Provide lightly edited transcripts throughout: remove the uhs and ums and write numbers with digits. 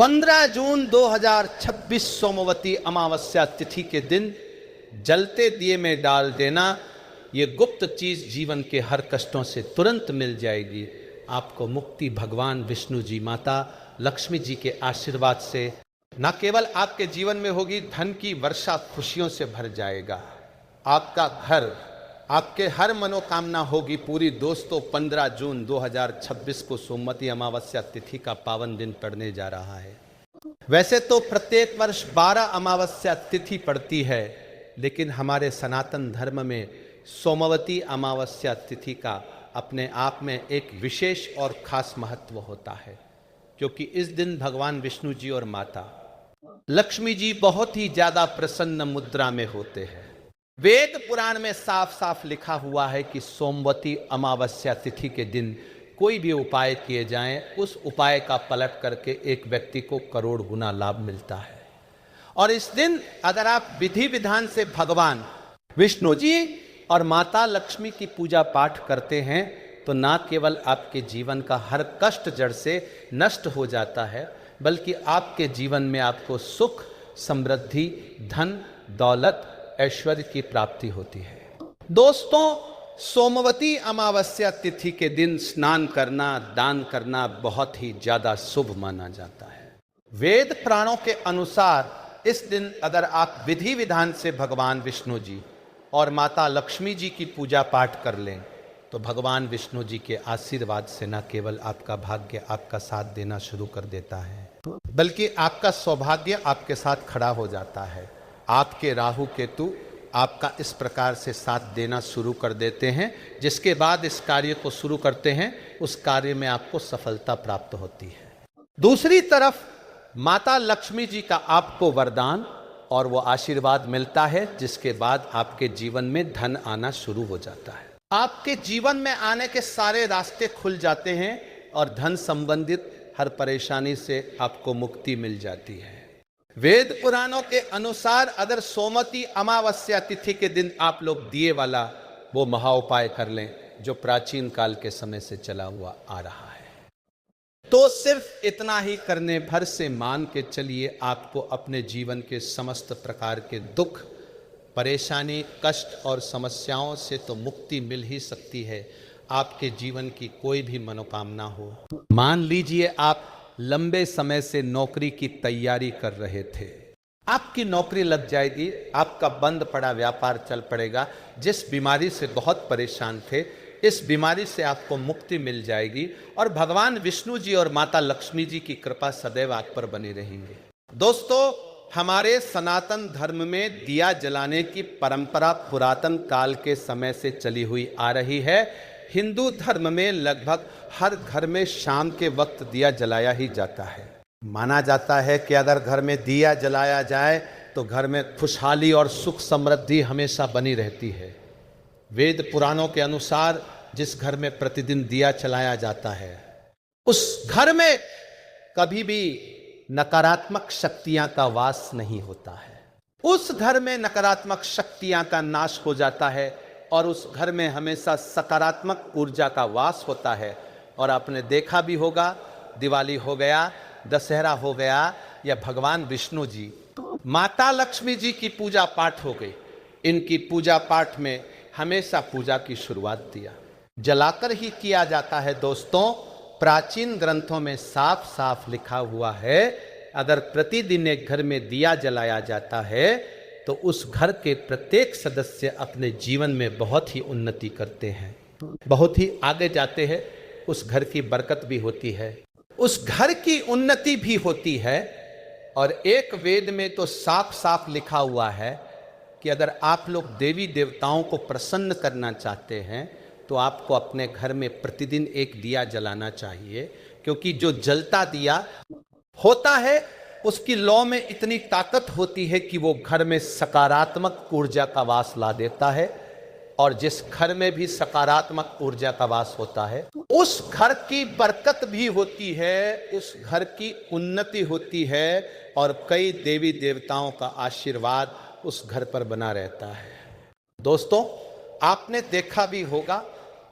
15 जून 2026 सोमवती अमावस्या तिथि के दिन जलते दिए में डाल देना, ये गुप्त चीज जीवन के हर कष्टों से तुरंत मिल जाएगी। आपको मुक्ति भगवान विष्णु जी, माता लक्ष्मी जी के आशीर्वाद से न केवल आपके जीवन में होगी, धन की वर्षा खुशियों से भर जाएगा। आपका घर, आपके हर मनोकामना होगी पूरी। दोस्तों, 15 जून 2026 को सोमवती अमावस्या तिथि का पावन दिन पड़ने जा रहा है। वैसे तो प्रत्येक वर्ष 12 अमावस्या तिथि पड़ती है, लेकिन हमारे सनातन धर्म में सोमवती अमावस्या तिथि का अपने आप में एक विशेष और खास महत्व होता है, क्योंकि इस दिन भगवान विष्णु जी और माता लक्ष्मी जी बहुत ही ज्यादा प्रसन्न मुद्रा में होते हैं। वेद पुराण में साफ साफ लिखा हुआ है कि सोमवती अमावस्या तिथि के दिन कोई भी उपाय किए जाएं, उस उपाय का पलट करके एक व्यक्ति को करोड़ गुना लाभ मिलता है। और इस दिन अगर आप विधि विधान से भगवान विष्णु जी और माता लक्ष्मी की पूजा पाठ करते हैं, तो ना केवल आपके जीवन का हर कष्ट जड़ से नष्ट हो जाता है, बल्कि आपके जीवन में आपको सुख, समृद्धि, धन, दौलत, ऐश्वर्य की प्राप्ति होती है। दोस्तों, सोमवती अमावस्या तिथि के दिन स्नान करना, दान करना बहुत ही ज्यादा शुभ माना जाता है। वेद पुराणों के अनुसार इस दिन अगर आप विधि विधान से भगवान विष्णु जी और माता लक्ष्मी जी की पूजा पाठ कर लें, तो भगवान विष्णु जी के आशीर्वाद से न केवल आपका भाग्य आपका साथ देना शुरू कर देता है, बल्कि आपका सौभाग्य आपके साथ खड़ा हो जाता है। आपके राहु केतु आपका इस प्रकार से साथ देना शुरू कर देते हैं, जिसके बाद इस कार्य को शुरू करते हैं, उस कार्य में आपको सफलता प्राप्त होती है। दूसरी तरफ माता लक्ष्मी जी का आपको वरदान और वो आशीर्वाद मिलता है, जिसके बाद आपके जीवन में धन आना शुरू हो जाता है। आपके जीवन में आने के सारे रास्ते खुल जाते हैं और धन संबंधित हर परेशानी से आपको मुक्ति मिल जाती है। वेद पुराणों के अनुसार अगर सोमवती अमावस्या तिथि के दिन आप लोग दिए वाला वो महा उपाय कर लें, जो प्राचीन काल के समय से चला हुआ आ रहा है, तो सिर्फ इतना ही करने भर से मान के चलिए, आपको अपने जीवन के समस्त प्रकार के दुख, परेशानी, कष्ट और समस्याओं से तो मुक्ति मिल ही सकती है। आपके जीवन की कोई भी मनोकामना हो, मान लीजिए आप लंबे समय से नौकरी की तैयारी कर रहे थे, आपकी नौकरी लग जाएगी, आपका बंद पड़ा व्यापार चल पड़ेगा। जिस बीमारी से बहुत परेशान थे, इस बीमारी से आपको मुक्ति मिल जाएगी और भगवान विष्णु जी और माता लक्ष्मी जी की कृपा सदैव आप पर बनी रहेंगे। दोस्तों, हमारे सनातन धर्म में दिया जलाने की परंपरा पुरातन काल के समय से चली हुई आ रही है। हिंदू धर्म में लगभग हर घर में शाम के वक्त दिया जलाया ही जाता है। माना जाता है कि अगर घर में दिया जलाया जाए तो घर में खुशहाली और सुख समृद्धि हमेशा बनी रहती है। वेद पुराणों के अनुसार जिस घर में प्रतिदिन दिया जलाया जाता है, उस घर में कभी भी नकारात्मक शक्तियां का वास नहीं होता है। उस घर में नकारात्मक शक्तियां का नाश हो जाता है और उस घर में हमेशा सकारात्मक ऊर्जा का वास होता है। और आपने देखा भी होगा, दिवाली हो गया, दशहरा हो गया, या भगवान विष्णु जी, माता लक्ष्मी जी की पूजा पाठ हो गई, इनकी पूजा पाठ में हमेशा पूजा की शुरुआत दिया जलाकर ही किया जाता है। दोस्तों, प्राचीन ग्रंथों में साफ साफ लिखा हुआ है, अगर प्रतिदिन एक घर में दिया जलाया जाता है तो उस घर के प्रत्येक सदस्य अपने जीवन में बहुत ही उन्नति करते हैं, बहुत ही आगे जाते हैं। उस घर की बरकत भी होती है, उस घर की उन्नति भी होती है। और एक वेद में तो साफ साफ लिखा हुआ है कि अगर आप लोग देवी देवताओं को प्रसन्न करना चाहते हैं, तो आपको अपने घर में प्रतिदिन एक दिया जलाना चाहिए, क्योंकि जो जलता दिया होता है उसकी लौ में इतनी ताकत होती है कि वो घर में सकारात्मक ऊर्जा का वास ला देता है। और जिस घर में भी सकारात्मक ऊर्जा का वास होता है, उस घर की बरकत भी होती है, उस घर की उन्नति होती है और कई देवी देवताओं का आशीर्वाद उस घर पर बना रहता है। दोस्तों, आपने देखा भी होगा,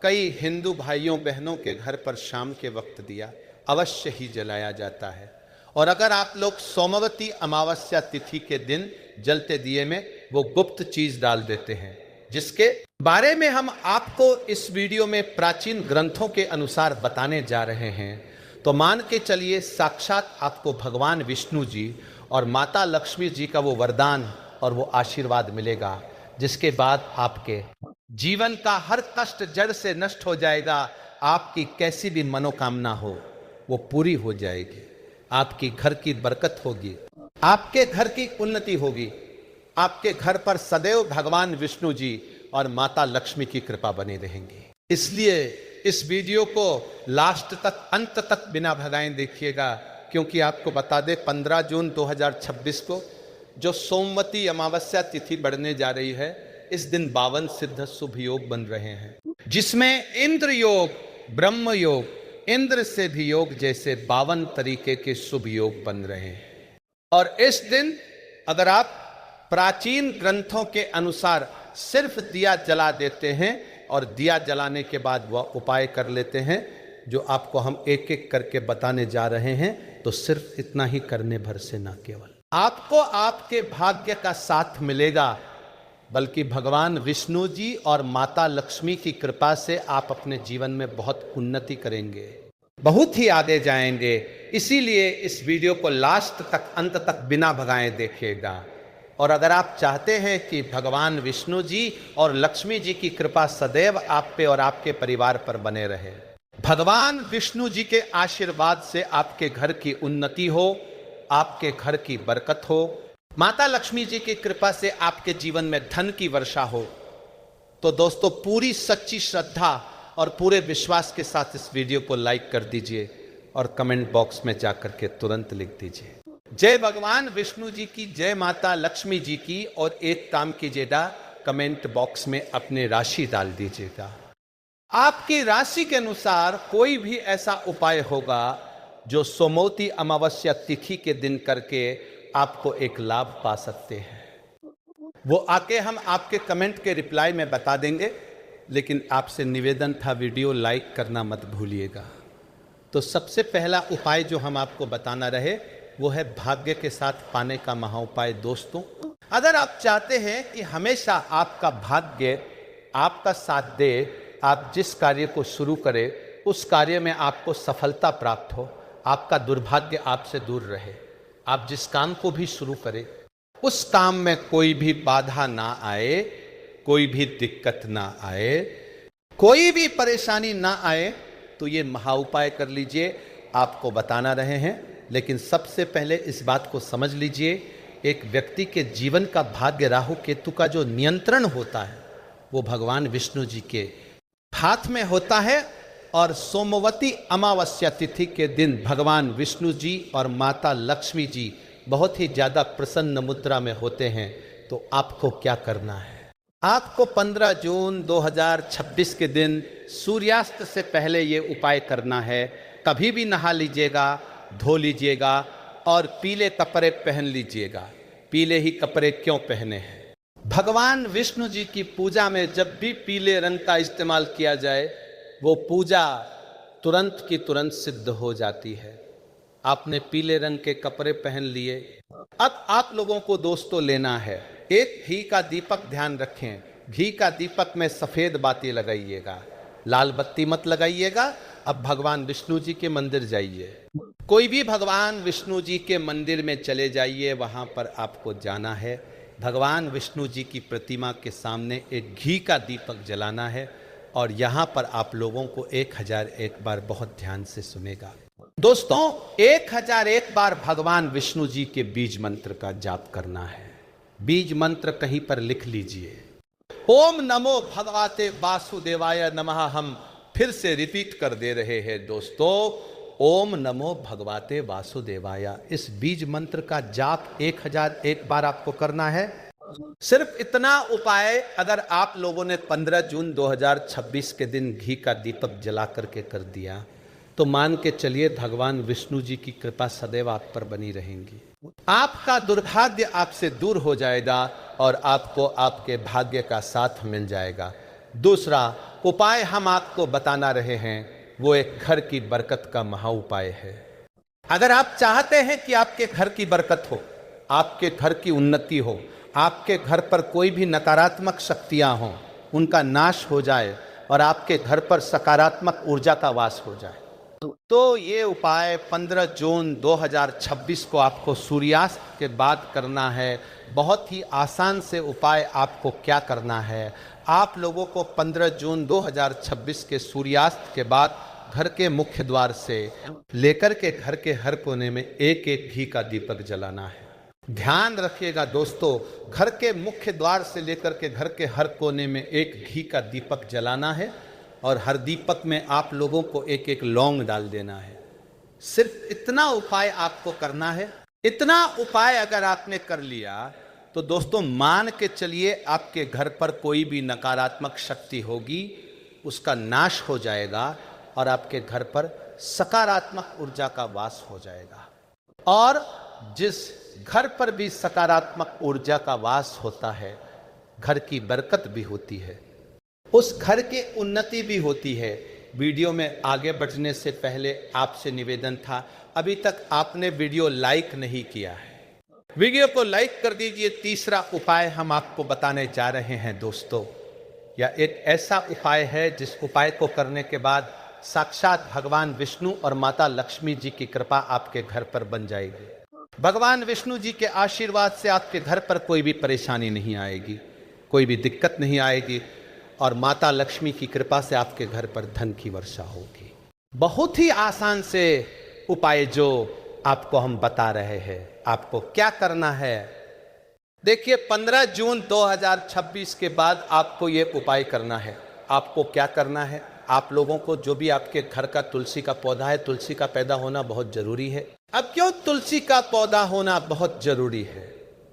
कई हिंदू भाइयों बहनों के घर पर शाम के वक्त दिया अवश्य ही जलाया जाता है। और अगर आप लोग सोमवती अमावस्या तिथि के दिन जलते दिए में वो गुप्त चीज डाल देते हैं, जिसके बारे में हम आपको इस वीडियो में प्राचीन ग्रंथों के अनुसार बताने जा रहे हैं, तो मान के चलिए साक्षात आपको भगवान विष्णु जी और माता लक्ष्मी जी का वो वरदान और वो आशीर्वाद मिलेगा, जिसके बाद आपके जीवन का हर कष्ट जड़ से नष्ट हो जाएगा। आपकी कैसी भी मनोकामना हो वो पूरी हो जाएगी, आपकी घर की बरकत होगी, आपके घर की उन्नति होगी, आपके घर पर सदैव भगवान विष्णु जी और माता लक्ष्मी की कृपा बनी रहेंगी। इसलिए इस वीडियो को लास्ट तक, अंत तक बिना भगाए देखिएगा, क्योंकि आपको बता दें 15 जून 2026 को जो सोमवती अमावस्या तिथि बढ़ने जा रही है, इस दिन 52 सिद्ध शुभ योग बन रहे हैं, जिसमें इंद्र योग, ब्रह्म योग, इंद्र से भी योग जैसे 52 तरीके के शुभ योग बन रहे हैं। और इस दिन अगर आप प्राचीन ग्रंथों के अनुसार सिर्फ दिया जला देते हैं और दिया जलाने के बाद वह उपाय कर लेते हैं जो आपको हम एक एक करके बताने जा रहे हैं, तो सिर्फ इतना ही करने भर से ना केवल आपको आपके भाग्य का साथ मिलेगा, बल्कि भगवान विष्णु जी और माता लक्ष्मी की कृपा से आप अपने जीवन में बहुत उन्नति करेंगे, बहुत ही आगे जाएंगे। इसीलिए इस वीडियो को लास्ट तक, अंत तक बिना भगाए देखिएगा। और अगर आप चाहते हैं कि भगवान विष्णु जी और लक्ष्मी जी की कृपा सदैव आप पे और आपके परिवार पर बने रहे, भगवान विष्णु जी के आशीर्वाद से आपके घर की उन्नति हो, आपके घर की बरकत हो, माता लक्ष्मी जी की कृपा से आपके जीवन में धन की वर्षा हो, तो दोस्तों पूरी सच्ची श्रद्धा और पूरे विश्वास के साथ इस वीडियो को लाइक कर दीजिए और कमेंट बॉक्स में जाकर के तुरंत लिख दीजिए जय भगवान विष्णु जी की, जय माता लक्ष्मी जी की। और एक काम कीजिएगा, कमेंट बॉक्स में अपनी राशि डाल दीजिएगा। आपकी राशि के अनुसार कोई भी ऐसा उपाय होगा जो सोमवती अमावस्या तिथि के दिन करके आपको एक लाभ पा सकते हैं, वो आके हम आपके कमेंट के रिप्लाई में बता देंगे। लेकिन आपसे निवेदन था, वीडियो लाइक करना मत भूलिएगा। तो सबसे पहला उपाय जो हम आपको बताना रहे वो है भाग्य के साथ पाने का महा उपाय। दोस्तों, अगर आप चाहते हैं कि हमेशा आपका भाग्य आपका साथ दे, आप जिस कार्य को शुरू करें उस कार्य में आपको सफलता प्राप्त हो, आपका दुर्भाग्य आपसे दूर रहे, आप जिस काम को भी शुरू करें उस काम में कोई भी बाधा ना आए, कोई भी दिक्कत ना आए, कोई भी परेशानी ना आए, तो ये महा उपाय कर लीजिए। आपको बताना रहे हैं, लेकिन सबसे पहले इस बात को समझ लीजिए, एक व्यक्ति के जीवन का भाग्य राहु केतु का जो नियंत्रण होता है वो भगवान विष्णु जी के हाथ में होता है। और सोमवती अमावस्या तिथि के दिन भगवान विष्णु जी और माता लक्ष्मी जी बहुत ही ज़्यादा प्रसन्न मुद्रा में होते हैं। तो आपको क्या करना है, आपको 15 जून 2026 के दिन सूर्यास्त से पहले ये उपाय करना है। कभी भी नहा लीजिएगा, धो लीजिएगा और पीले कपड़े पहन लीजिएगा। पीले ही कपड़े क्यों पहने हैं? भगवान विष्णु जी की पूजा में जब भी पीले रंग का इस्तेमाल किया जाए वो पूजा तुरंत की तुरंत सिद्ध हो जाती है। आपने पीले रंग के कपड़े पहन लिए। अब आप लोगों को दोस्तों लेना है एक घी का दीपक। ध्यान रखें, घी का दीपक में सफ़ेद बाती लगाइएगा, लाल बत्ती मत लगाइएगा। अब भगवान विष्णु जी के मंदिर जाइए, कोई भी भगवान विष्णु जी के मंदिर में चले जाइए, वहाँ पर आपको जाना है। भगवान विष्णु जी की प्रतिमा के सामने एक घी का दीपक जलाना है और यहाँ पर आप लोगों को 1001 बार बहुत ध्यान से सुनेगा। दोस्तों, 1001 बार भगवान विष्णु जी के बीज मंत्र का जाप करना है। बीज मंत्र कहीं पर लिख लीजिए, ओम नमो भगवते वासुदेवाय नमः। हम फिर से रिपीट कर दे रहे हैं दोस्तों, ओम नमो भगवते वासुदेवाय। इस बीज मंत्र का जाप 1001 बार आपको करना है। सिर्फ इतना उपाय अगर आप लोगों ने 15 जून 2026 के दिन घी का दीपक जला करके कर दिया तो मान के चलिए भगवान विष्णु जी की कृपा सदैव आप पर बनी रहेंगी। आपका दुर्भाग्य आपसे दूर हो जाएगा और आपको आपके भाग्य का साथ मिल जाएगा। दूसरा उपाय हम आपको बताना रहे हैं वो एक घर की बरकत का महा उपाय है। अगर आप चाहते हैं कि आपके घर की बरकत हो, आपके घर की उन्नति हो, आपके घर पर कोई भी नकारात्मक शक्तियां हों, उनका नाश हो जाए और आपके घर पर सकारात्मक ऊर्जा का वास हो जाए, तो ये उपाय 15 जून 2026 को आपको सूर्यास्त के बाद करना है। बहुत ही आसान से उपाय आपको क्या करना है, आप लोगों को 15 जून 2026 के सूर्यास्त के बाद घर के मुख्य द्वार से लेकर के घर के हर कोने में एक एक घी का दीपक जलाना है। ध्यान रखिएगा दोस्तों, घर के मुख्य द्वार से लेकर के घर के हर कोने में एक घी का दीपक जलाना है और हर दीपक में आप लोगों को एक एक लौंग डाल देना है। सिर्फ इतना उपाय आपको करना है। इतना उपाय अगर आपने कर लिया तो दोस्तों मान के चलिए आपके घर पर कोई भी नकारात्मक शक्ति होगी उसका नाश हो जाएगा और आपके घर पर सकारात्मक ऊर्जा का वास हो जाएगा। और जिस घर पर भी सकारात्मक ऊर्जा का वास होता है, घर की बरकत भी होती है, उस घर की उन्नति भी होती है। वीडियो में आगे बढ़ने से पहले आपसे निवेदन था, अभी तक आपने वीडियो लाइक नहीं किया है, वीडियो को लाइक कर दीजिए। तीसरा उपाय हम आपको बताने जा रहे हैं दोस्तों, यह एक ऐसा उपाय है जिस उपाय को करने के बाद साक्षात भगवान विष्णु और माता लक्ष्मी जी की कृपा आपके घर पर बन जाएगी। भगवान विष्णु जी के आशीर्वाद से आपके घर पर कोई भी परेशानी नहीं आएगी, कोई भी दिक्कत नहीं आएगी और माता लक्ष्मी की कृपा से आपके घर पर धन की वर्षा होगी। बहुत ही आसान से उपाय जो आपको हम बता रहे हैं। आपको क्या करना है, देखिए 15 जून 2026 के बाद आपको ये उपाय करना है। आपको क्या करना है, आप लोगों को जो भी आपके घर का तुलसी का पौधा है, तुलसी का पैदा होना बहुत जरूरी है। अब क्यों तुलसी का पौधा होना बहुत जरूरी है,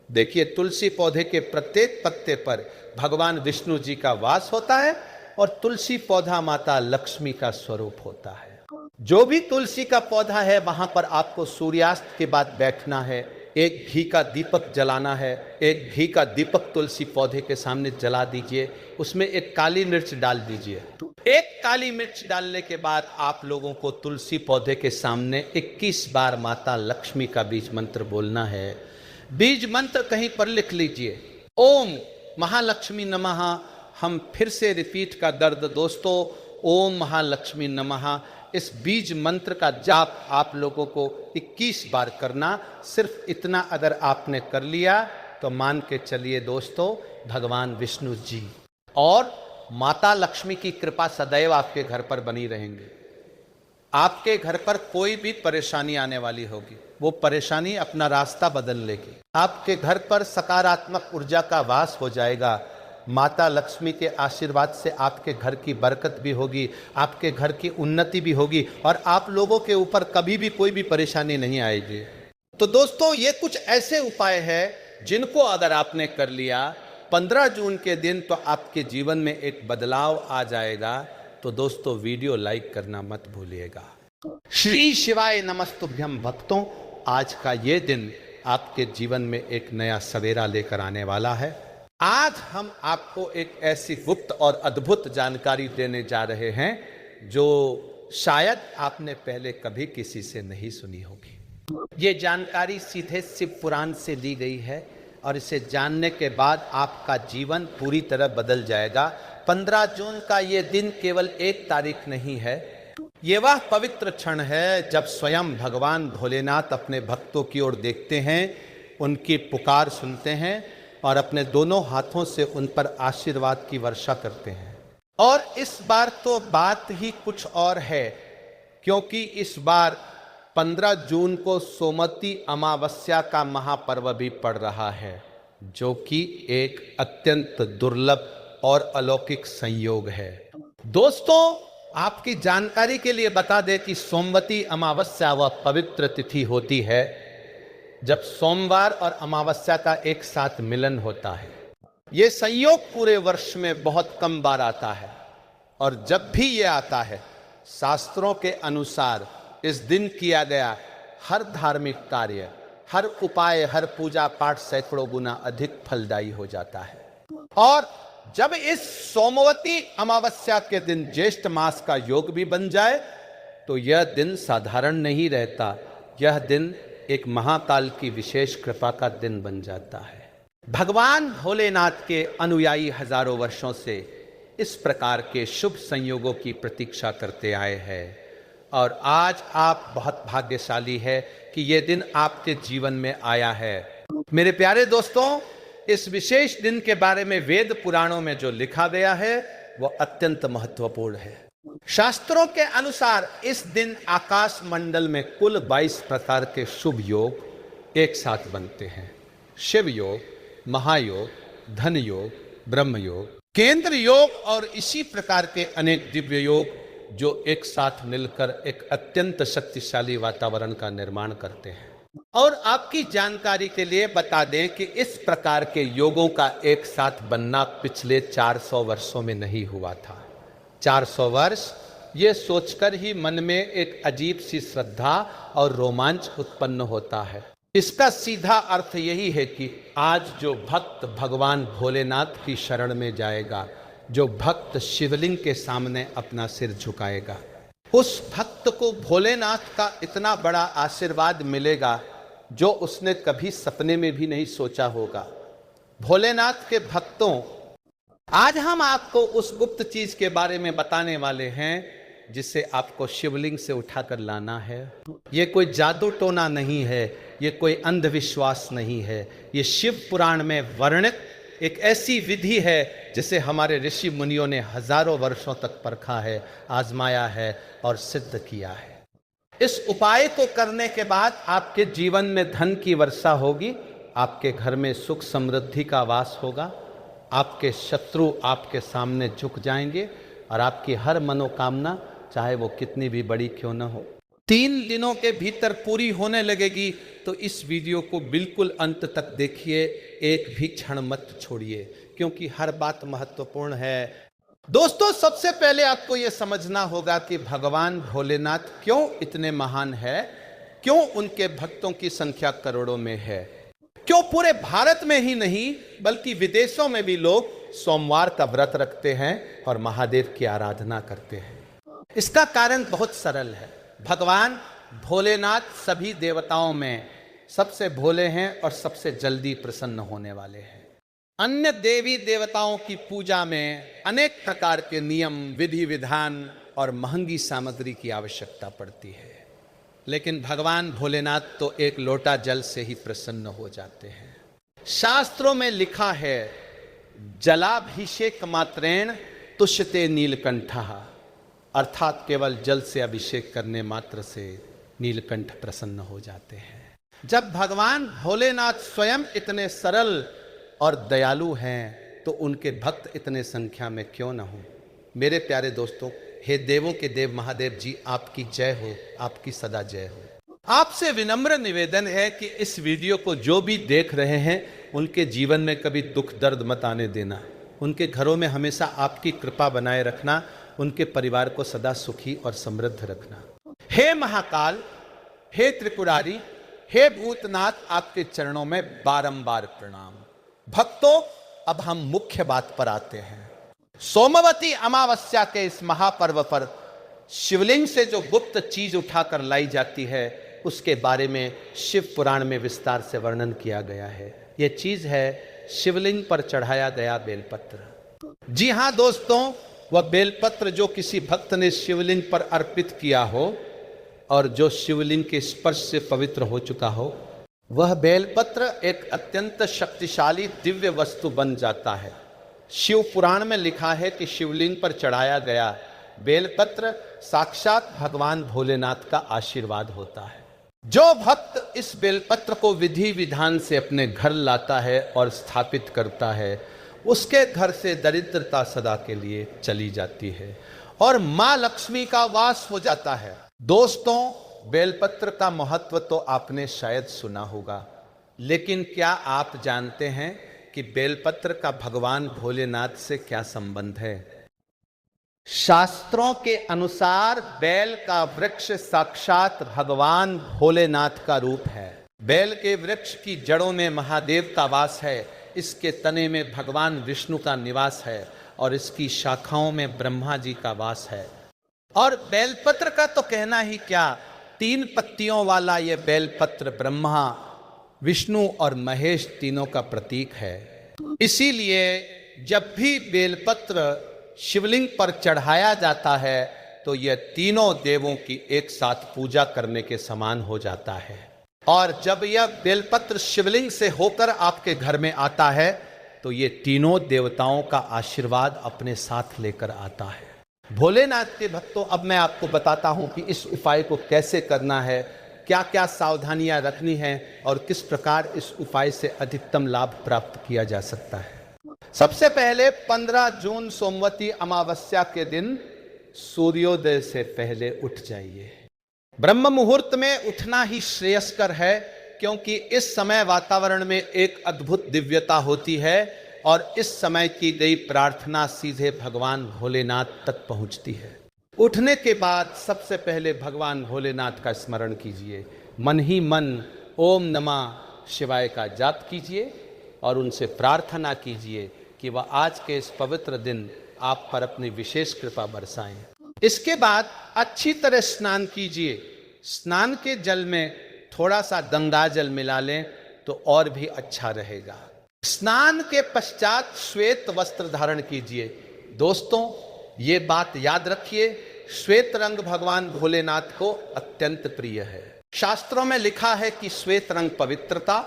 देखिए तुलसी पौधे के प्रत्येक पत्ते पर भगवान विष्णु जी का वास होता है और तुलसी पौधा माता लक्ष्मी का स्वरूप होता है। जो भी तुलसी का पौधा है वहां पर आपको सूर्यास्त के बाद बैठना है, एक घी का दीपक जलाना है। एक घी का दीपक तुलसी पौधे के सामने जला दीजिए, उसमें एक काली मिर्च डाल दीजिए। एक काली मिर्च डालने के बाद आप लोगों को तुलसी पौधे के सामने 21 बार माता लक्ष्मी का बीज मंत्र बोलना है। बीज मंत्र कहीं पर लिख लीजिए, ओम महालक्ष्मी नमः। हम फिर से रिपीट का दर्द दोस्तों, ओम महालक्ष्मी नमः। इस बीज मंत्र का जाप आप लोगों को 21 बार करना। सिर्फ इतना अगर आपने कर लिया तो मान के चलिए दोस्तों, भगवान विष्णु जी और माता लक्ष्मी की कृपा सदैव आपके घर पर बनी रहेंगे। आपके घर पर कोई भी परेशानी आने वाली होगी, वो परेशानी अपना रास्ता बदल लेगी। आपके घर पर सकारात्मक ऊर्जा का वास हो जाएगा। माता लक्ष्मी के आशीर्वाद से आपके घर की बरकत भी होगी, आपके घर की उन्नति भी होगी और आप लोगों के ऊपर कभी भी कोई भी परेशानी नहीं आएगी। तो दोस्तों ये कुछ ऐसे उपाय हैं जिनको अगर आपने कर लिया 15 जून के दिन तो आपके जीवन में एक बदलाव आ जाएगा। तो दोस्तों वीडियो लाइक करना मत भूलिएगा। श्री शिवाय नमस्तुभ्यम भक्तों, आज का ये दिन आपके जीवन में एक नया सवेरा लेकर आने वाला है। आज हम आपको एक ऐसी गुप्त और अद्भुत जानकारी देने जा रहे हैं जो शायद आपने पहले कभी किसी से नहीं सुनी होगी। ये जानकारी सीधे शिव पुराण से ली गई है और इसे जानने के बाद आपका जीवन पूरी तरह बदल जाएगा। 15 जून का ये दिन केवल एक तारीख नहीं है, ये वह पवित्र क्षण है जब स्वयं भगवान भोलेनाथ अपने भक्तों की ओर देखते हैं, उनकी पुकार सुनते हैं और अपने दोनों हाथों से उन पर आशीर्वाद की वर्षा करते हैं। और इस बार तो बात ही कुछ और है, क्योंकि इस बार 15 जून को सोमवती अमावस्या का महापर्व भी पड़ रहा है, जो कि एक अत्यंत दुर्लभ और अलौकिक संयोग है। दोस्तों आपकी जानकारी के लिए बता दें कि सोमवती अमावस्या वह पवित्र तिथि होती है जब सोमवार और अमावस्या का एक साथ मिलन होता है। ये संयोग पूरे वर्ष में बहुत कम बार आता है और जब भी ये आता है शास्त्रों के अनुसार इस दिन किया गया हर धार्मिक कार्य, हर उपाय, हर पूजा पाठ सैकड़ों गुना अधिक फलदायी हो जाता है। और जब इस सोमवती अमावस्या के दिन ज्येष्ठ मास का योग भी बन जाए तो यह दिन साधारण नहीं रहता, यह दिन एक महाकाल की विशेष कृपा का दिन बन जाता है। भगवान भोलेनाथ के अनुयायी हजारों वर्षों से इस प्रकार के शुभ संयोगों की प्रतीक्षा करते आए हैं और आज आप बहुत भाग्यशाली है कि यह दिन आपके जीवन में आया है। मेरे प्यारे दोस्तों, इस विशेष दिन के बारे में वेद पुराणों में जो लिखा गया है वो अत्यंत महत्वपूर्ण है। शास्त्रों के अनुसार इस दिन आकाश मंडल में कुल 22 प्रकार के शुभ योग एक साथ बनते हैं। शिव योग, महायोग, धन योग, ब्रह्म योग, केंद्र योग और इसी प्रकार के अनेक दिव्य योग जो एक साथ मिलकर एक अत्यंत शक्तिशाली वातावरण का निर्माण करते हैं। और आपकी जानकारी के लिए बता दें कि इस प्रकार के योगों का एक साथ बनना पिछले 400 वर्षों में नहीं हुआ था। 400 वर्ष ये सोचकर ही मन में एक अजीब सी श्रद्धा और रोमांच उत्पन्न होता है। इसका सीधा अर्थ यही है कि आज जो भक्त भगवान भोलेनाथ की शरण में जाएगा, जो भक्त शिवलिंग के सामने अपना सिर झुकाएगा, उस भक्त को भोलेनाथ का इतना बड़ा आशीर्वाद मिलेगा जो उसने कभी सपने में भी नहीं सोचा होगा। भोलेनाथ के भक्तों, आज हम आपको उस गुप्त चीज के बारे में बताने वाले हैं जिसे आपको शिवलिंग से उठाकर लाना है। ये कोई जादू टोना नहीं है, ये कोई अंधविश्वास नहीं है। ये शिव पुराण में वर्णित एक ऐसी विधि है जिसे हमारे ऋषि मुनियों ने हजारों वर्षों तक परखा है, आजमाया है और सिद्ध किया है। इस उपाय को करने के बाद आपके जीवन में धन की वर्षा होगी, आपके घर में सुख समृद्धि का वास होगा, आपके शत्रु आपके सामने झुक जाएंगे और आपकी हर मनोकामना, चाहे वो कितनी भी बड़ी क्यों न हो, 3 दिनों के भीतर पूरी होने लगेगी। तो इस वीडियो को बिल्कुल अंत तक देखिए, एक भी क्षण मत छोड़िए, क्योंकि हर बात महत्वपूर्ण है। दोस्तों, सबसे पहले आपको यह समझना होगा कि भगवान भोलेनाथ क्यों इतने महान है, क्यों उनके भक्तों की संख्या करोड़ों में है, क्यों पूरे भारत में ही नहीं बल्कि विदेशों में भी लोग सोमवार का व्रत रखते हैं और महादेव की आराधना करते हैं। इसका कारण बहुत सरल है। भगवान भोलेनाथ सभी देवताओं में सबसे भोले हैं और सबसे जल्दी प्रसन्न होने वाले हैं। अन्य देवी देवताओं की पूजा में अनेक प्रकार के नियम, विधि विधान और महंगी सामग्री की आवश्यकता पड़ती है, लेकिन भगवान भोलेनाथ तो एक लोटा जल से ही प्रसन्न हो जाते हैं। शास्त्रों में लिखा है, जलाभिषेक मात्रेण तुष्यते नीलकंठः, अर्थात केवल जल से अभिषेक करने मात्र से नीलकंठ प्रसन्न हो जाते हैं। जब भगवान भोलेनाथ स्वयं इतने सरल और दयालु हैं तो उनके भक्त इतने संख्या में क्यों न हो। मेरे प्यारे दोस्तों, हे देवों के देव महादेव जी, आपकी जय हो, आपकी सदा जय हो। आपसे विनम्र निवेदन है कि इस वीडियो को जो भी देख रहे हैं उनके जीवन में कभी दुख दर्द मत आने देना, उनके घरों में हमेशा आपकी कृपा बनाए रखना, उनके परिवार को सदा सुखी और समृद्ध रखना। हे महाकाल, हे त्रिपुरारी, हे भूतनाथ, आपके चरणों में बारंबार प्रणाम। भक्तों, अब हम मुख्य बात पर आते हैं। सोमवती अमावस्या के इस महापर्व पर शिवलिंग से जो गुप्त चीज उठाकर लाई जाती है उसके बारे में शिव पुराण में विस्तार से वर्णन किया गया है। यह चीज है शिवलिंग पर चढ़ाया गया बेलपत्र। जी हां दोस्तों, वह बेलपत्र जो किसी भक्त ने शिवलिंग पर अर्पित किया हो और जो शिवलिंग के स्पर्श से पवित्र हो चुका हो, वह बेलपत्र एक अत्यंत शक्तिशाली दिव्य वस्तु बन जाता है। शिव पुराण में लिखा है कि शिवलिंग पर चढ़ाया गया बेलपत्र साक्षात भगवान भोलेनाथ का आशीर्वाद होता है। जो भक्त इस बेलपत्र को विधि विधान से अपने घर लाता है और स्थापित करता है, उसके घर से दरिद्रता सदा के लिए चली जाती है और मां लक्ष्मी का वास हो जाता है। दोस्तों, बेलपत्र का महत्व तो आपने शायद सुना होगा, लेकिन क्या आप जानते हैं कि बेलपत्र का भगवान भोलेनाथ से क्या संबंध है? शास्त्रों के अनुसार बेल का वृक्ष साक्षात भगवान भोलेनाथ का रूप है। बेल के वृक्ष की जड़ों में महादेव का वास है, इसके तने में भगवान विष्णु का निवास है और इसकी शाखाओं में ब्रह्मा जी का वास है। और बेलपत्र का तो कहना ही क्या, 3 पत्तियों वाला ये बेलपत्र ब्रह्मा, विष्णु और महेश तीनों का प्रतीक है। इसीलिए जब भी बेलपत्र शिवलिंग पर चढ़ाया जाता है तो यह तीनों देवों की एक साथ पूजा करने के समान हो जाता है। और जब यह बेलपत्र शिवलिंग से होकर आपके घर में आता है तो ये तीनों देवताओं का आशीर्वाद अपने साथ लेकर आता है। भोलेनाथ के भक्तों, अब मैं आपको बताता हूं कि इस उपाय को कैसे करना है, क्या क्या सावधानियां रखनी है और किस प्रकार इस उपाय से अधिकतम लाभ प्राप्त किया जा सकता है। सबसे पहले 15 जून सोमवती अमावस्या के दिन सूर्योदय से पहले उठ जाइए। ब्रह्म मुहूर्त में उठना ही श्रेयस्कर है, क्योंकि इस समय वातावरण में एक अद्भुत दिव्यता होती है और इस समय की गई प्रार्थना सीधे भगवान भोलेनाथ तक पहुंचती है। उठने के बाद सबसे पहले भगवान भोलेनाथ का स्मरण कीजिए, मन ही मन ओम नमः शिवाय का जाप कीजिए और उनसे प्रार्थना कीजिए कि वह आज के इस पवित्र दिन आप पर अपनी विशेष कृपा बरसाएं। इसके बाद अच्छी तरह स्नान कीजिए। स्नान के जल में थोड़ा सा गंगा जल मिला लें तो और भी अच्छा रहेगा। स्नान के पश्चात श्वेत वस्त्र धारण कीजिए। दोस्तों, ये बात याद रखिए, श्वेत रंग भगवान भोलेनाथ को अत्यंत प्रिय है। शास्त्रों में लिखा है कि श्वेत रंग पवित्रता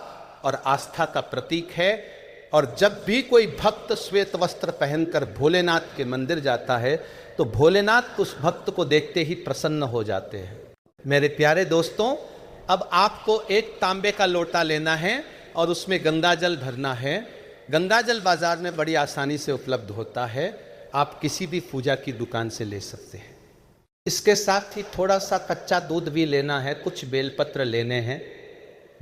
और आस्था का प्रतीक है और जब भी कोई भक्त श्वेत वस्त्र पहनकर भोलेनाथ के मंदिर जाता है तो भोलेनाथ उस भक्त को देखते ही प्रसन्न हो जाते हैं। मेरे प्यारे दोस्तों, अब आपको एक तांबे का लोटा लेना है और उसमें गंगा जल भरना है। गंगा जल बाजार में बड़ी आसानी से उपलब्ध होता है, आप किसी भी पूजा की दुकान से ले सकते हैं। इसके साथ ही थोड़ा सा कच्चा दूध भी लेना है, कुछ बेलपत्र लेने हैं।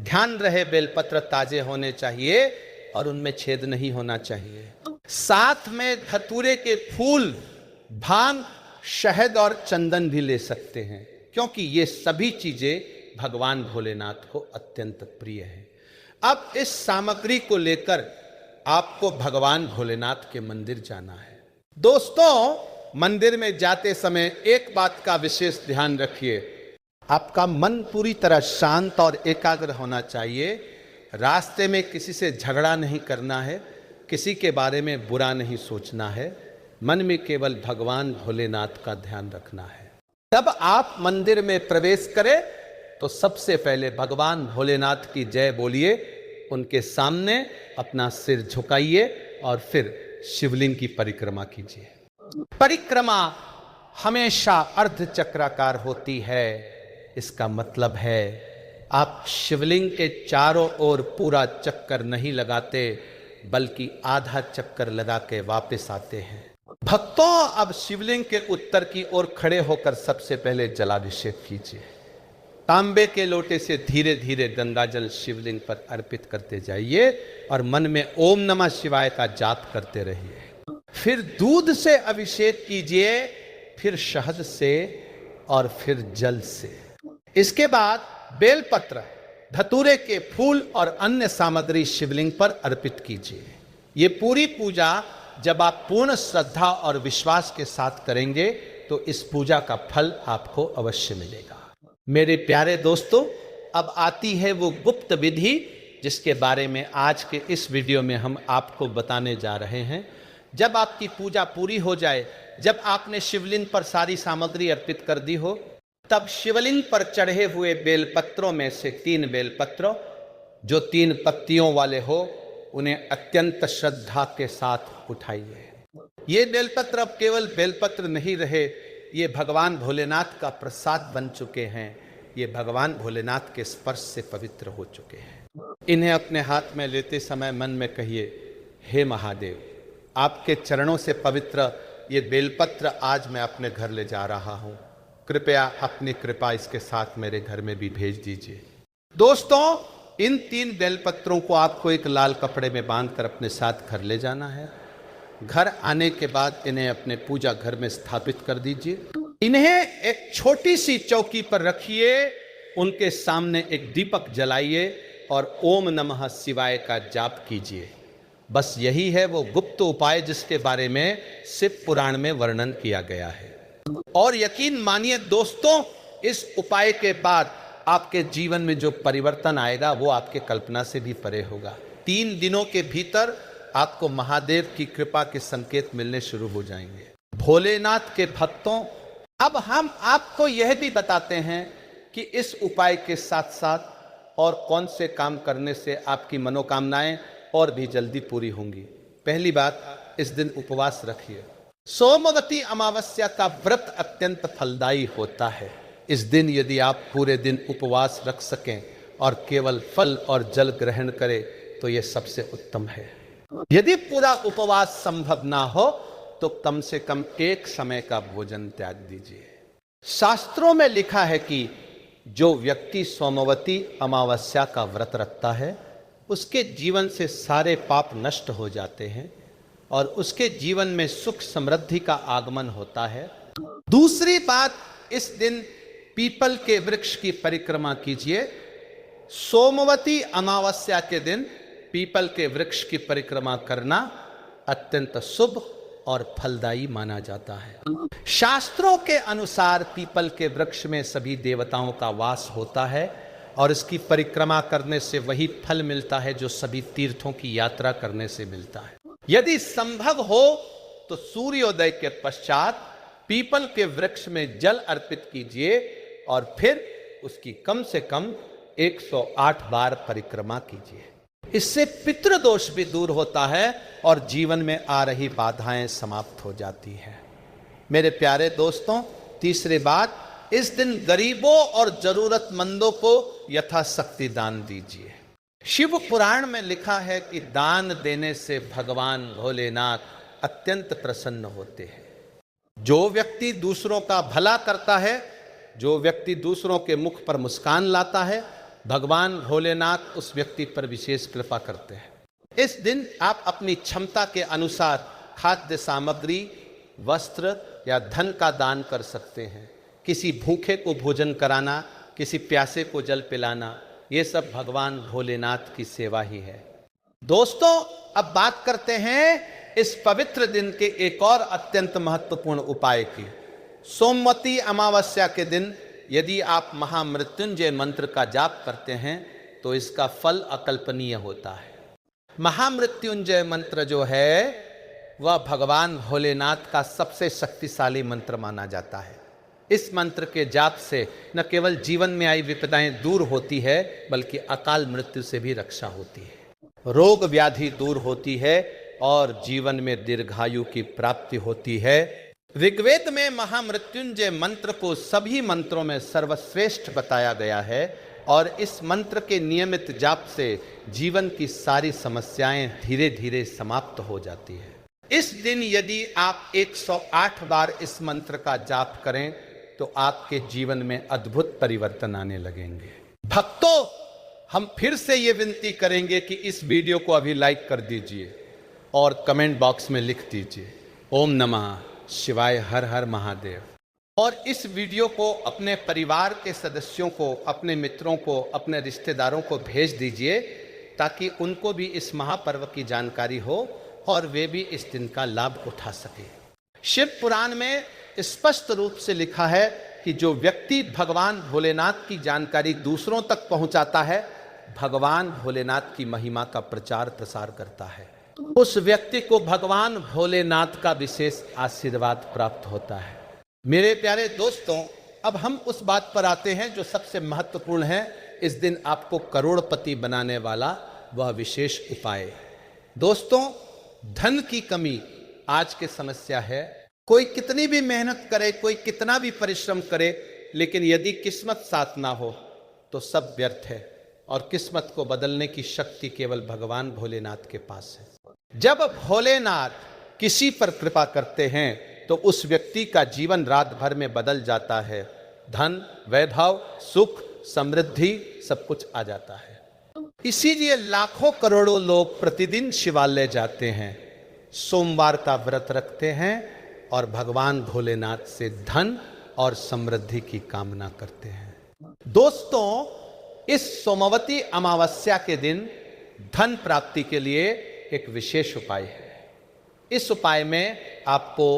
ध्यान रहे बेलपत्र ताजे होने चाहिए और उनमें छेद नहीं होना चाहिए। साथ में धतूरे के फूल, भांग, शहद और चंदन भी ले सकते हैं, क्योंकि ये सभी चीजें भगवान भोलेनाथ को अत्यंत प्रिय है। अब इस सामग्री को लेकर आपको भगवान भोलेनाथ के मंदिर जाना है। दोस्तों, मंदिर में जाते समय एक बात का विशेष ध्यान रखिए, आपका मन पूरी तरह शांत और एकाग्र होना चाहिए। रास्ते में किसी से झगड़ा नहीं करना है, किसी के बारे में बुरा नहीं सोचना है, मन में केवल भगवान भोलेनाथ का ध्यान रखना है। तब आप मंदिर में प्रवेश करें तो सबसे पहले भगवान भोलेनाथ की जय बोलिए, उनके सामने अपना सिर झुकाइए और फिर शिवलिंग की परिक्रमा कीजिए। परिक्रमा हमेशा अर्धचक्राकार होती है। इसका मतलब है आप शिवलिंग के चारों ओर पूरा चक्कर नहीं लगाते, बल्कि आधा चक्कर लगा के वापस आते हैं। भक्तों, अब शिवलिंग के उत्तर की ओर खड़े होकर सबसे पहले जलाभिषेक कीजिए। तांबे के लोटे से धीरे धीरे गंगा जल शिवलिंग पर अर्पित करते जाइए और मन में ओम नमः शिवाय का जाप करते रहिए। फिर दूध से अभिषेक कीजिए, फिर शहद से और फिर जल से। इसके बाद बेलपत्र, धतूरे के फूल और अन्य सामग्री शिवलिंग पर अर्पित कीजिए। ये पूरी पूजा जब आप पूर्ण श्रद्धा और विश्वास के साथ करेंगे तो इस पूजा का फल आपको अवश्य मिलेगा। मेरे प्यारे दोस्तों, अब आती है वो गुप्त विधि जिसके बारे में आज के इस वीडियो में हम आपको बताने जा रहे हैं। जब आपकी पूजा पूरी हो जाए, जब आपने शिवलिंग पर सारी सामग्री अर्पित कर दी हो, तब शिवलिंग पर चढ़े हुए बेलपत्रों में से 3 बेलपत्र जो 3 पत्तियों वाले हो, उन्हें अत्यंत श्रद्धा के साथ उठाइए। ये बेलपत्र अब केवल बेलपत्र नहीं रहे, ये भगवान भोलेनाथ का प्रसाद बन चुके हैं। ये भगवान भोलेनाथ के स्पर्श से पवित्र हो चुके हैं। इन्हें अपने हाथ में लेते समय मन में कहिए, हे महादेव, आपके चरणों से पवित्र ये बेलपत्र आज मैं अपने घर ले जा रहा हूँ। कृपया अपनी कृपा इसके साथ मेरे घर में भी भेज दीजिए। दोस्तों, इन 3 बेलपत्रों को आपको एक लाल कपड़े में बांधकर अपने साथ घर ले जाना है। घर आने के बाद इन्हें अपने पूजा घर में स्थापित कर दीजिए। इन्हें एक छोटी सी चौकी पर रखिए, उनके सामने एक दीपक जलाइए और ओम नमः शिवाय का जाप कीजिए। बस यही है वो गुप्त उपाय जिसके बारे में शिव पुराण में वर्णन किया गया है। और यकीन मानिए दोस्तों, इस उपाय के बाद आपके जीवन में जो परिवर्तन आएगा वो आपके कल्पना से भी परे होगा। 3 दिनों के भीतर आपको महादेव की कृपा के संकेत मिलने शुरू हो जाएंगे। भोलेनाथ के भक्तों, अब हम आपको यह भी बताते हैं कि इस उपाय के साथ साथ और कौन से काम करने से आपकी मनोकामनाएं और भी जल्दी पूरी होंगी। पहली बात, इस दिन उपवास रखिए। सोमवती अमावस्या का व्रत अत्यंत फलदायी होता है। इस दिन यदि आप पूरे दिन उपवास रख सकें और केवल फल और जल ग्रहण करें तो यह सबसे उत्तम है। यदि पूरा उपवास संभव ना हो तो कम से कम एक समय का भोजन त्याग दीजिए। शास्त्रों में लिखा है कि जो व्यक्ति सोमवती अमावस्या का व्रत रखता है उसके जीवन से सारे पाप नष्ट हो जाते हैं और उसके जीवन में सुख समृद्धि का आगमन होता है। दूसरी बात, इस दिन पीपल के वृक्ष की परिक्रमा कीजिए। सोमवती अमावस्या के दिन पीपल के वृक्ष की परिक्रमा करना अत्यंत शुभ और फलदायी माना जाता है। शास्त्रों के अनुसार पीपल के वृक्ष में सभी देवताओं का वास होता है और इसकी परिक्रमा करने से वही फल मिलता है जो सभी तीर्थों की यात्रा करने से मिलता है। यदि संभव हो तो सूर्योदय के पश्चात पीपल के वृक्ष में जल अर्पित कीजिए और फिर उसकी कम से कम 108 बार परिक्रमा कीजिए। इससे पितृदोष भी दूर होता है और जीवन में आ रही बाधाएं समाप्त हो जाती हैं। मेरे प्यारे दोस्तों, तीसरी बात, इस दिन गरीबों और जरूरतमंदों को यथाशक्ति दान दीजिए। शिव पुराण में लिखा है कि दान देने से भगवान भोलेनाथ अत्यंत प्रसन्न होते हैं। जो व्यक्ति दूसरों का भला करता है, जो व्यक्ति दूसरों के मुख पर मुस्कान लाता है, भगवान भोलेनाथ उस व्यक्ति पर विशेष कृपा करते हैं। इस दिन आप अपनी क्षमता के अनुसार खाद्य सामग्री, वस्त्र या धन का दान कर सकते हैं। किसी भूखे को भोजन कराना, किसी प्यासे को जल पिलाना, ये सब भगवान भोलेनाथ की सेवा ही है। दोस्तों, अब बात करते हैं इस पवित्र दिन के एक और अत्यंत महत्वपूर्ण उपाय की। सोमवती अमावस्या के दिन यदि आप महामृत्युंजय मंत्र का जाप करते हैं तो इसका फल अकल्पनीय होता है। महामृत्युंजय मंत्र जो है वह भगवान भोलेनाथ का सबसे शक्तिशाली मंत्र माना जाता है। इस मंत्र के जाप से न केवल जीवन में आई विपदाएं दूर होती है बल्कि अकाल मृत्यु से भी रक्षा होती है, रोग व्याधि दूर होती है और जीवन में दीर्घायु की प्राप्ति होती है। ऋग्वेद में महामृत्युंजय मंत्र को सभी मंत्रों में सर्वश्रेष्ठ बताया गया है और इस मंत्र के नियमित जाप से जीवन की सारी समस्याएं धीरे धीरे समाप्त हो जाती है। इस दिन यदि आप 108 बार इस मंत्र का जाप करें तो आपके जीवन में अद्भुत परिवर्तन आने लगेंगे। भक्तों, हम फिर से ये विनती करेंगे कि इस वीडियो को अभी लाइक कर दीजिए और कमेंट बॉक्स में लिख दीजिए ओम नमः शिवाय, हर हर महादेव। और इस वीडियो को अपने परिवार के सदस्यों को, अपने मित्रों को, अपने रिश्तेदारों को भेज दीजिए ताकि उनको भी इस महापर्व की जानकारी हो और वे भी इस दिन का लाभ उठा सके। शिव पुराण में स्पष्ट रूप से लिखा है कि जो व्यक्ति भगवान भोलेनाथ की जानकारी दूसरों तक पहुंचाता है, भगवान भोलेनाथ की महिमा का प्रचार प्रसार करता है, उस व्यक्ति को भगवान भोलेनाथ का विशेष आशीर्वाद प्राप्त होता है। मेरे प्यारे दोस्तों, अब हम उस बात पर आते हैं जो सबसे महत्वपूर्ण है। इस दिन आपको करोड़पति बनाने वाला वह विशेष उपाय। दोस्तों, धन की कमी आज की समस्या है। कोई कितनी भी मेहनत करे, कोई कितना भी परिश्रम करे, लेकिन यदि किस्मत साथ ना हो तो सब व्यर्थ है और किस्मत को बदलने की शक्ति केवल भगवान भोलेनाथ के पास है। जब भोलेनाथ किसी पर कृपा करते हैं तो उस व्यक्ति का जीवन रात भर में बदल जाता है। धन, वैभव, सुख, समृद्धि सब कुछ आ जाता है। इसीलिए लाखों करोड़ों लोग प्रतिदिन शिवालय जाते हैं, सोमवार का व्रत रखते हैं और भगवान भोलेनाथ से धन और समृद्धि की कामना करते हैं। दोस्तों, इस सोमवती अमावस्या के दिन धन प्राप्ति के लिए एक विशेष उपाय है। इस उपाय में आपको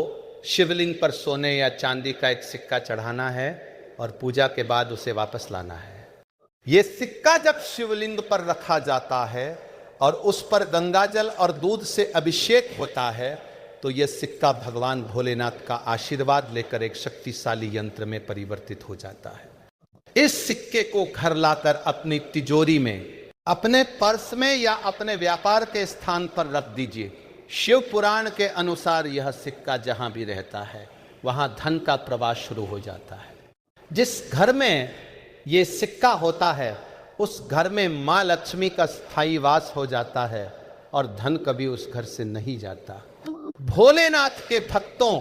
शिवलिंग पर सोने या चांदी का एक सिक्का चढ़ाना है और पूजा के बाद उसे वापस लाना है। ये सिक्का जब शिवलिंग पर रखा जाता है और उस पर गंगाजल और दूध से अभिषेक होता है तो यह सिक्का भगवान भोलेनाथ का आशीर्वाद लेकर एक शक्तिशाली यंत्र में परिवर्तित हो जाता है। इस सिक्के को घर लाकर अपनी तिजोरी में, अपने पर्स में या अपने व्यापार के स्थान पर रख दीजिए। शिव पुराण के अनुसार यह सिक्का जहां भी रहता है वहां धन का प्रवाह शुरू हो जाता है। जिस घर में ये सिक्का होता है उस घर में माँ लक्ष्मी का स्थायी वास हो जाता है और धन कभी उस घर से नहीं जाता। भोलेनाथ के भक्तों,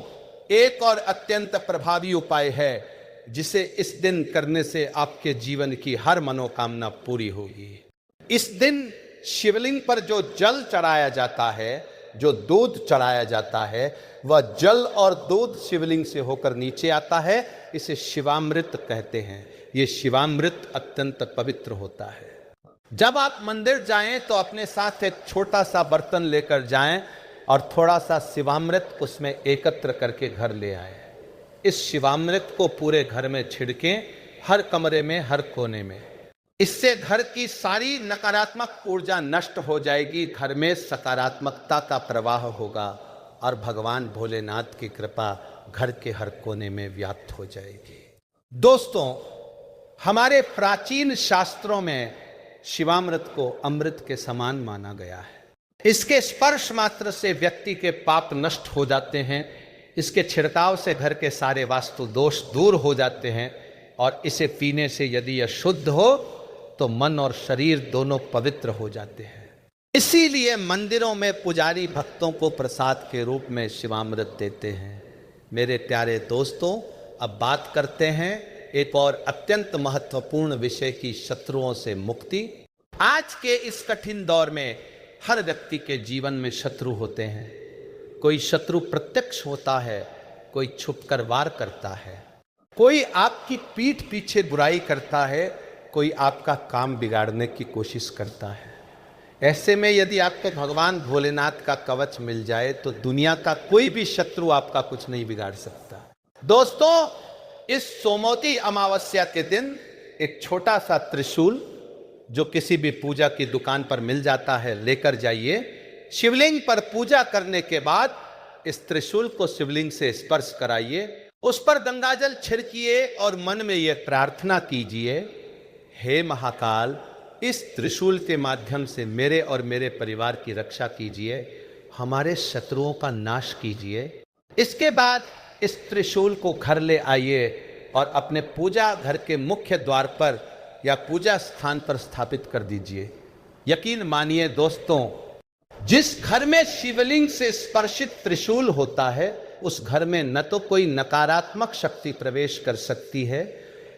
एक और अत्यंत प्रभावी उपाय है जिसे इस दिन करने से आपके जीवन की हर मनोकामना पूरी होगी। इस दिन शिवलिंग पर जो जल चढ़ाया जाता है, जो दूध चढ़ाया जाता है, वह जल और दूध शिवलिंग से होकर नीचे आता है। इसे शिवामृत कहते हैं। ये शिवामृत अत्यंत पवित्र होता है। जब आप मंदिर जाएं तो अपने साथ एक छोटा सा बर्तन लेकर जाएं और थोड़ा सा शिवामृत उसमें एकत्र करके घर ले आए। इस शिवामृत को पूरे घर में छिड़कें, हर कमरे में, हर कोने में। इससे घर की सारी नकारात्मक ऊर्जा नष्ट हो जाएगी, घर में सकारात्मकता का प्रवाह होगा और भगवान भोलेनाथ की कृपा घर के हर कोने में व्याप्त हो जाएगी। दोस्तों, हमारे प्राचीन शास्त्रों में शिवामृत को अमृत के समान माना गया है। इसके स्पर्श मात्र से व्यक्ति के पाप नष्ट हो जाते हैं। इसके छिड़काव से घर के सारे वास्तु दोष दूर हो जाते हैं और इसे पीने से यदि यह शुद्ध हो तो मन और शरीर दोनों पवित्र हो जाते हैं। इसीलिए मंदिरों में पुजारी भक्तों को प्रसाद के रूप में शिवामृत देते हैं। मेरे प्यारे दोस्तों, अब बात करते हैं एक और अत्यंत महत्वपूर्ण विषय की, शत्रुओं से मुक्ति। आज के इस कठिन दौर में हर व्यक्ति के जीवन में शत्रु होते हैं। कोई शत्रु प्रत्यक्ष होता है, कोई छुपकर वार करता है, कोई आपकी पीठ पीछे बुराई करता है, कोई आपका काम बिगाड़ने की कोशिश करता है। ऐसे में यदि आपको भगवान भोलेनाथ का कवच मिल जाए तो दुनिया का कोई भी शत्रु आपका कुछ नहीं बिगाड़ सकता। दोस्तों, इस सोमवती अमावस्या के दिन एक छोटा सा त्रिशूल जो किसी भी पूजा की दुकान पर मिल जाता है लेकर जाइए। शिवलिंग पर पूजा करने के बाद इस त्रिशूल को शिवलिंग से स्पर्श कराइए, उस पर गंगाजल छिड़किए और मन में यह प्रार्थना कीजिए, हे महाकाल, इस त्रिशूल के माध्यम से मेरे और मेरे परिवार की रक्षा कीजिए, हमारे शत्रुओं का नाश कीजिए। इसके बाद इस त्रिशूल को घर ले आइए और अपने पूजा घर के मुख्य द्वार पर या पूजा स्थान पर स्थापित कर दीजिए। यकीन मानिए दोस्तों, जिस घर में शिवलिंग से स्पर्शित त्रिशूल होता है उस घर में न तो कोई नकारात्मक शक्ति प्रवेश कर सकती है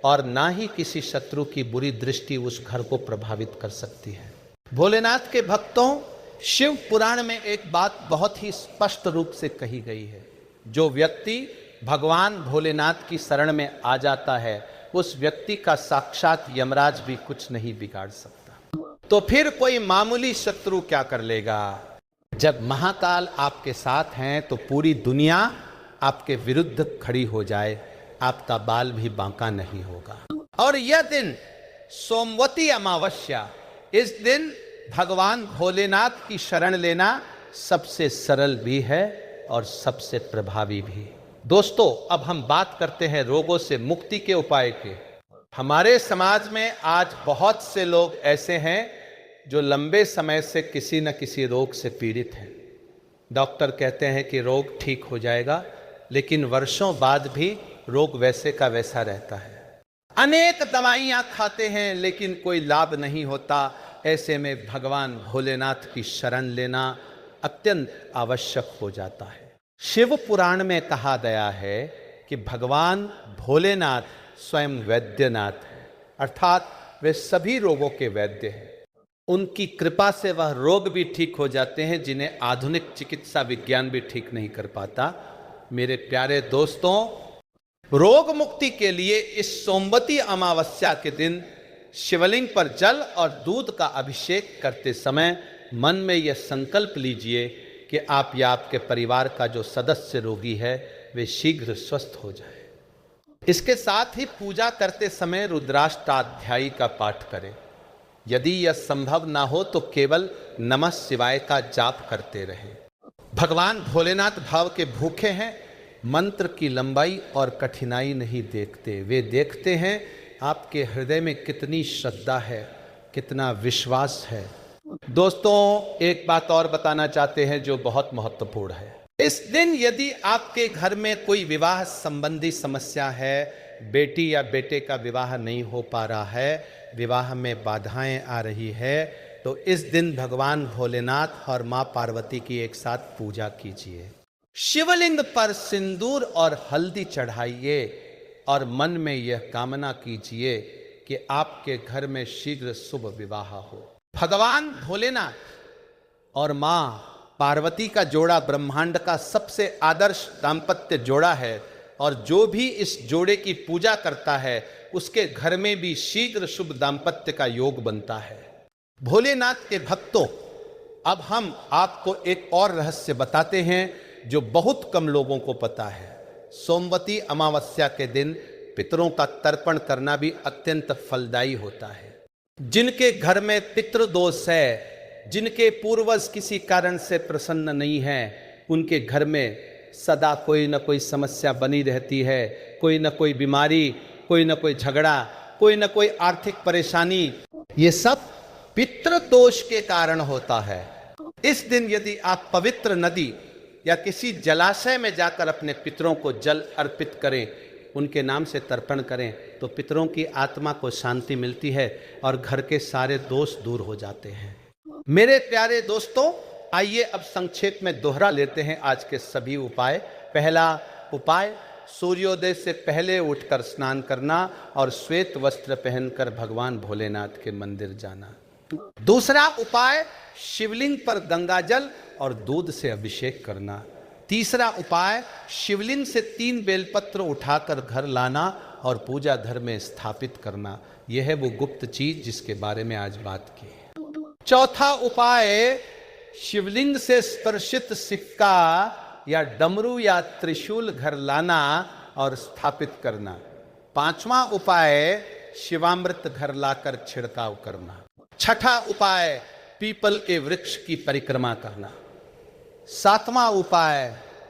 और ना ही किसी शत्रु की बुरी दृष्टि उस घर को प्रभावित कर सकती है। भोलेनाथ के भक्तों, शिव पुराण में एक बात बहुत ही स्पष्ट रूप से कही गई है, जो व्यक्ति भगवान भोलेनाथ की शरण में आ जाता है उस व्यक्ति का साक्षात यमराज भी कुछ नहीं बिगाड़ सकता। तो फिर कोई मामूली शत्रु क्या कर लेगा? जब महाकाल आपके साथ हैं तो पूरी दुनिया आपके विरुद्ध खड़ी हो जाए, आपका बाल भी बांका नहीं होगा। और यह दिन सोमवती अमावस्या, इस दिन भगवान भोलेनाथ की शरण लेना सबसे सरल भी है और सबसे प्रभावी भी। दोस्तों, अब हम बात करते हैं रोगों से मुक्ति के उपाय के। हमारे समाज में आज बहुत से लोग ऐसे हैं जो लंबे समय से किसी न किसी रोग से पीड़ित हैं। डॉक्टर कहते हैं कि रोग ठीक हो जाएगा, लेकिन वर्षों बाद भी रोग वैसे का वैसा रहता है। अनेक दवाइयाँ खाते हैं लेकिन कोई लाभ नहीं होता। ऐसे में भगवान भोलेनाथ की शरण लेना अत्यंत आवश्यक हो जाता है। शिव पुराण में कहा गया है कि भगवान भोलेनाथ स्वयं वैद्यनाथ है, अर्थात वे सभी रोगों के वैद्य हैं। उनकी कृपा से वह रोग भी ठीक हो जाते हैं जिन्हें आधुनिक चिकित्सा विज्ञान भी ठीक नहीं कर पाता। मेरे प्यारे दोस्तों, रोग मुक्ति के लिए इस सोमवती अमावस्या के दिन शिवलिंग पर जल और दूध का अभिषेक करते समय मन में यह संकल्प लीजिए कि आप या आपके परिवार का जो सदस्य रोगी है वे शीघ्र स्वस्थ हो जाए। इसके साथ ही पूजा करते समय रुद्राष्टाध्यायी का पाठ करें। यदि यह संभव ना हो तो केवल नमः शिवाय का जाप करते रहें। भगवान भोलेनाथ भाव के भूखे हैं, मंत्र की लंबाई और कठिनाई नहीं देखते। वे देखते हैं आपके हृदय में कितनी श्रद्धा है, कितना विश्वास है। दोस्तों, एक बात और बताना चाहते हैं जो बहुत महत्वपूर्ण है। इस दिन यदि आपके घर में कोई विवाह संबंधी समस्या है, बेटी या बेटे का विवाह नहीं हो पा रहा है, विवाह में बाधाएं आ रही है, तो इस दिन भगवान भोलेनाथ और मां पार्वती की एक साथ पूजा कीजिए। शिवलिंग पर सिंदूर और हल्दी चढ़ाइए और मन में यह कामना कीजिए कि आपके घर में शीघ्र शुभ विवाह हो। भगवान भोलेनाथ और मां पार्वती का जोड़ा ब्रह्मांड का सबसे आदर्श दाम्पत्य जोड़ा है, और जो भी इस जोड़े की पूजा करता है उसके घर में भी शीघ्र शुभ दाम्पत्य का योग बनता है। भोलेनाथ के भक्तों, अब हम आपको एक और रहस्य बताते हैं जो बहुत कम लोगों को पता है। सोमवती अमावस्या के दिन पितरों का तर्पण करना भी अत्यंत फलदायी होता है। जिनके घर में पितृदोष है, जिनके पूर्वज किसी कारण से प्रसन्न नहीं है, उनके घर में सदा कोई न कोई समस्या बनी रहती है, कोई न कोई बीमारी, कोई न कोई झगड़ा, कोई न कोई आर्थिक परेशानी। ये सब पितृदोष के कारण होता है। इस दिन यदि आप पवित्र नदी या किसी जलाशय में जाकर अपने पितरों को जल अर्पित करें, उनके नाम से तर्पण करें, तो पितरों की आत्मा को शांति मिलती है और घर के सारे दोष दूर हो जाते हैं। मेरे प्यारे दोस्तों, आइए अब संक्षेप में दोहरा लेते हैं आज के सभी उपाय। पहला उपाय, सूर्योदय से पहले उठकर स्नान करना और श्वेत वस्त्र पहनकर भगवान भोलेनाथ के मंदिर जाना। दूसरा उपाय, शिवलिंग पर गंगाजल और दूध से अभिषेक करना। तीसरा उपाय, शिवलिंग से 3 बेलपत्र उठाकर घर लाना और पूजा घर में स्थापित करना। यह है वो गुप्त चीज जिसके बारे में आज बात की। चौथा उपाय, शिवलिंग से स्पर्शित सिक्का या डमरू या त्रिशूल घर लाना और स्थापित करना। पांचवा उपाय, शिवामृत घर लाकर छिड़काव करना। छठा उपाय, पीपल के वृक्ष की परिक्रमा करना। सातवां उपाय,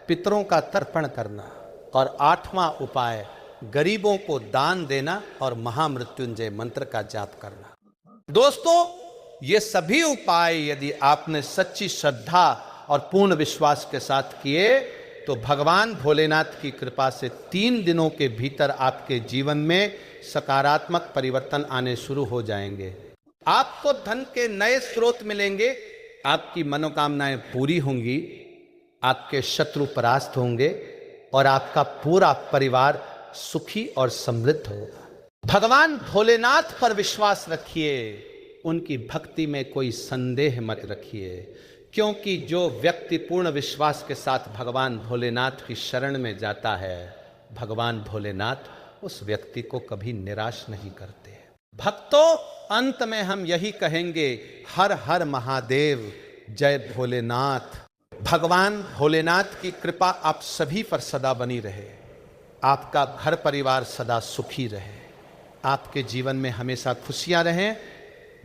पितरों का तर्पण करना। और आठवां उपाय, गरीबों को दान देना और महामृत्युंजय मंत्र का जाप करना। दोस्तों, ये सभी उपाय यदि आपने सच्ची श्रद्धा और पूर्ण विश्वास के साथ किए तो भगवान भोलेनाथ की कृपा से 3 दिनों के भीतर आपके जीवन में सकारात्मक परिवर्तन आने शुरू हो जाएंगे। आपको धन के नए स्रोत मिलेंगे, आपकी मनोकामनाएं पूरी होंगी, आपके शत्रु परास्त होंगे और आपका पूरा परिवार सुखी और समृद्ध होगा। भगवान भोलेनाथ पर विश्वास रखिए, उनकी भक्ति में कोई संदेह मत रखिए, क्योंकि जो व्यक्ति पूर्ण विश्वास के साथ भगवान भोलेनाथ की शरण में जाता है, भगवान भोलेनाथ उस व्यक्ति को कभी निराश नहीं करते। भक्तों, अंत में हम यही कहेंगे, हर हर महादेव, जय भोलेनाथ। भगवान भोलेनाथ की कृपा आप सभी पर सदा बनी रहे, आपका घर परिवार सदा सुखी रहे, आपके जीवन में हमेशा खुशियां रहें,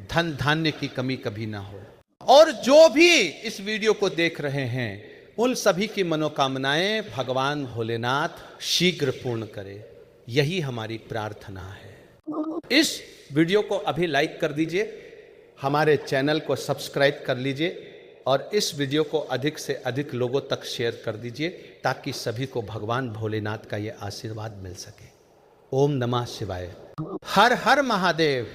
धन धान्य की कमी कभी ना हो। और जो भी इस वीडियो को देख रहे हैं, उन सभी की मनोकामनाएं भगवान भोलेनाथ शीघ्र पूर्ण करे, यही हमारी प्रार्थना है। इस वीडियो को अभी लाइक कर दीजिए, हमारे चैनल को सब्सक्राइब कर लीजिए और इस वीडियो को अधिक से अधिक लोगों तक शेयर कर दीजिए ताकि सभी को भगवान भोलेनाथ का ये आशीर्वाद मिल सके। ओम नमः शिवाय। हर हर महादेव।